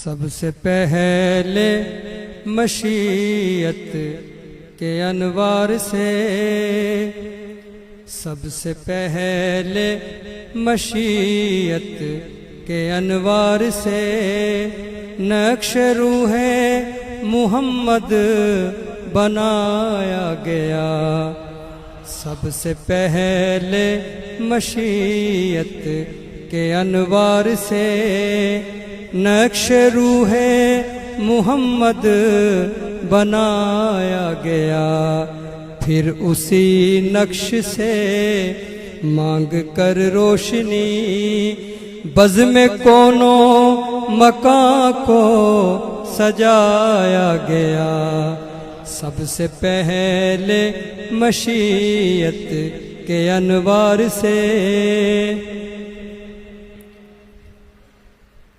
سب سے پہلے مشیت کے انوار سے، سب سے پہلے مشیت کے انوار سے نقش روح محمد بنایا گیا۔ سب سے پہلے مشیت کے انوار سے نقش روح محمد بنایا گیا، پھر اسی نقش سے مانگ کر روشنی بزم کونوں مکان کو سجایا گیا۔ سب سے پہلے مشیت کے انوار سے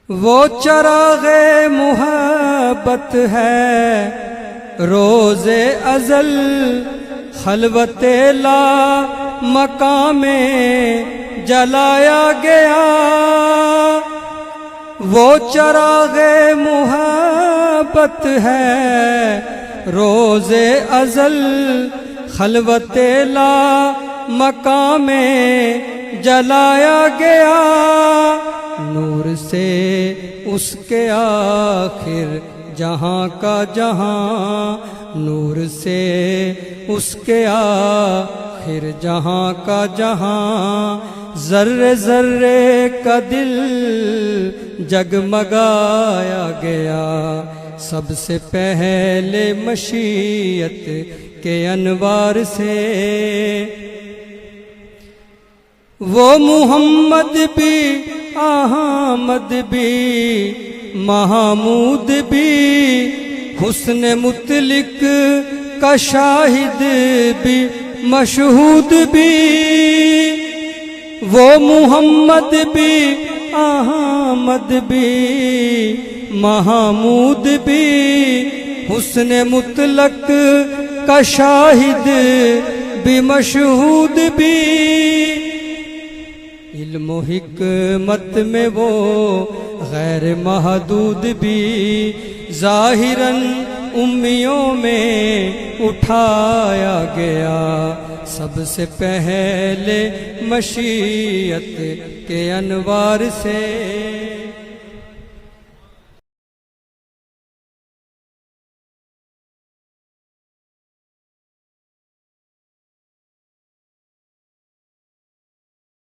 وہ چراغ محبت ہے، روز ازل خلوت لا مقام میں جلایا گیا۔ وہ چراغ محبت ہے، روز ازل خلوت لا مقام میں جلایا گیا۔ نور سے اس کے آخر جہاں کا جہاں، نور سے اس کے آخر جہاں کا جہاں، ذرے ذرے کا دل جگمگایا گیا۔ سب سے پہلے مشیت کے انوار سے وہ محمد بھی، احمد بھی، محمود بھی، حسن مطلق کا شاہد بھی، مشہود بھی۔ وہ محمد بھی، احمد بھی، محمود بھی، حسن مطلق کا شاہد بھی، مشہود بھی۔ علم و حکمت میں وہ غیر محدود بھی، ظاہراً امیوں میں اٹھایا گیا۔ سب سے پہلے مشیت کے انوار سے